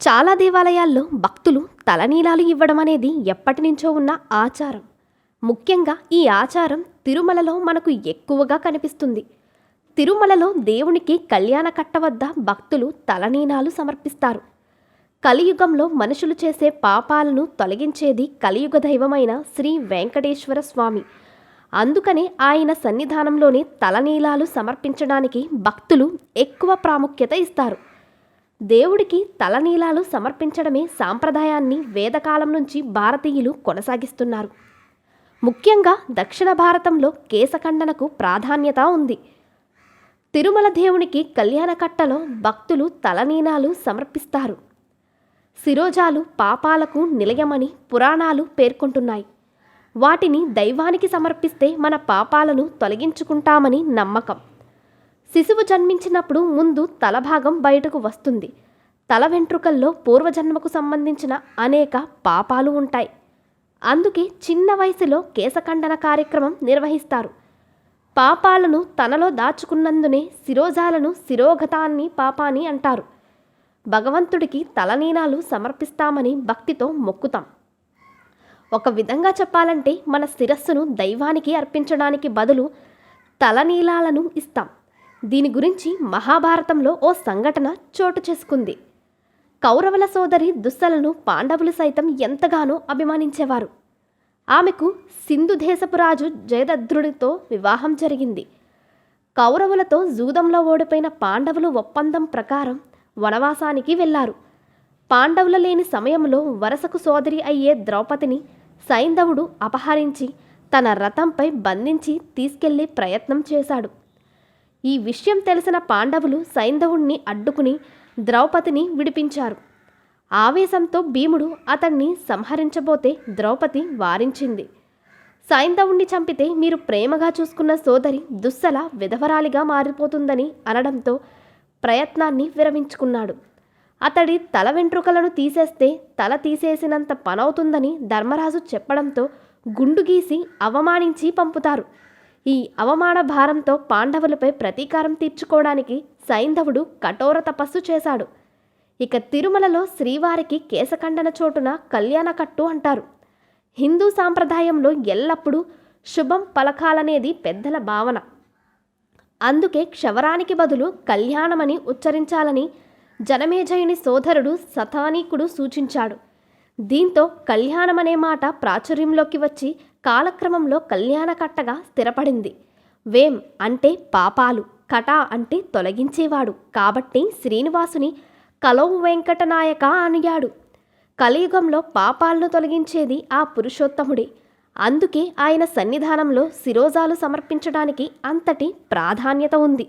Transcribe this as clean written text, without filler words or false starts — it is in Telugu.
చాలా దేవాలయాల్లో భక్తులు తలనీలాలు ఇవ్వడం అనేది ఎప్పటినుంచో ఉన్న ఆచారం. ముఖ్యంగా ఈ ఆచారం తిరుమలలో మనకు ఎక్కువగా కనిపిస్తుంది. తిరుమలలో దేవునికి కళ్యాణ కట్ట వద్ద భక్తులు తలనీలాలు సమర్పిస్తారు. కలియుగంలో మనుషులు చేసే పాపాలను తొలగించేది కలియుగ దైవమైన శ్రీ వెంకటేశ్వర స్వామి. అందుకనే ఆయన సన్నిధానంలోనే తలనీలాలు సమర్పించడానికి భక్తులు ఎక్కువ ప్రాముఖ్యత ఇస్తారు. దేవుడికి తలనీలాలు సమర్పించడమే సాంప్రదాయాన్ని వేదకాలం నుంచి భారతీయులు కొనసాగిస్తున్నారు. ముఖ్యంగా దక్షిణ భారతంలో కేశఖండనకు ప్రాధాన్యత ఉంది. తిరుమల దేవునికి కళ్యాణకట్టలో భక్తులు తలనీలాలు సమర్పిస్తారు. శిరోజాలు పాపాలకు నిలయమని పురాణాలు పేర్కొంటున్నాయి. వాటిని దైవానికి సమర్పిస్తే మన పాపాలను తొలగించుకుంటామని నమ్మకం. శిశువు జన్మించినప్పుడు ముందు తలభాగం బయటకు వస్తుంది. తల వెంట్రుకల్లో పూర్వజన్మకు సంబంధించిన అనేక పాపాలు ఉంటాయి. అందుకే చిన్న వయసులో కేశఖండన కార్యక్రమం నిర్వహిస్తారు. పాపాలను తనలో దాచుకున్నందునే శిరోజాలను శిరోగతాన్ని పాపాని అంటారు. భగవంతుడికి తలనీలాలు సమర్పిస్తామని భక్తితో మొక్కుతాం. ఒక విధంగా చెప్పాలంటే మన శిరస్సును దైవానికి అర్పించడానికి బదులు తలనీలాలను ఇస్తాం. దీని గురించి మహాభారతంలో ఓ సంఘటన చోటు చేసుకుంది. కౌరవుల సోదరి దుస్సలను పాండవులు సైతం ఎంతగానో అభిమానించేవారు. ఆమెకు సింధు దేశపు రాజు జయద్రథుడితో వివాహం జరిగింది. కౌరవులతో జూదంలో ఓడిపోయిన పాండవులు ఒప్పందం ప్రకారం వనవాసానికి వెళ్లారు. పాండవుల లేని సమయంలో వరసకు సోదరి అయ్యే ద్రౌపదిని సైంధవుడు అపహరించి తన రథంపై బంధించి తీసుకెళ్లే ప్రయత్నం చేశాడు. ఈ విషయం తెలిసిన పాండవులు సైంధవుణ్ణి అడ్డుకుని ద్రౌపదిని విడిపించారు. ఆవేశంతో భీముడు అతన్ని సంహరించబోతే ద్రౌపది వారించింది. సైంధవుణ్ణి చంపితే మీరు ప్రేమగా చూసుకున్న సోదరి దుస్సల విధవరాలిగా మారిపోతుందని అనడంతో ప్రయత్నాన్ని విరమించుకున్నాడు. అతడి తల వెంట్రుకలను తీసేస్తే తల తీసేసినంత పనవుతుందని ధర్మరాజు చెప్పడంతో గుండు గీసి అవమానించి పంపుతారు. ఈ అవమాన భారంతో పాండవులపై ప్రతీకారం తీర్చుకోవడానికి సైంధవుడు కఠోర తపస్సు చేశాడు. ఇక తిరుమలలో శ్రీవారికి కేశఖండన చోటున కళ్యాణకట్టు అంటారు. హిందూ సాంప్రదాయంలో ఎల్లప్పుడూ శుభం పలకాలనేది పెద్దల భావన. అందుకే క్షవరానికి బదులు కళ్యాణమని ఉచ్చరించాలని జనమేజయుని సోదరుడు శతానీకుడు సూచించాడు. దీంతో కళ్యాణమనే మాట ప్రాచుర్యంలోకి వచ్చి కాలక్రమంలో కళ్యాణకట్టగా స్థిరపడింది. వేం అంటే పాపాలు, కట అంటే తొలగించేవాడు కాబట్టి శ్రీనివాసుని కలౌ వెంకటనాయక అనిగాడు. కలియుగంలో పాపాలను తొలగించేది ఆ పురుషోత్తముడే. అందుకే ఆయన సన్నిధానంలో శిరోజాలు సమర్పించడానికి అంతటి ప్రాధాన్యత ఉంది.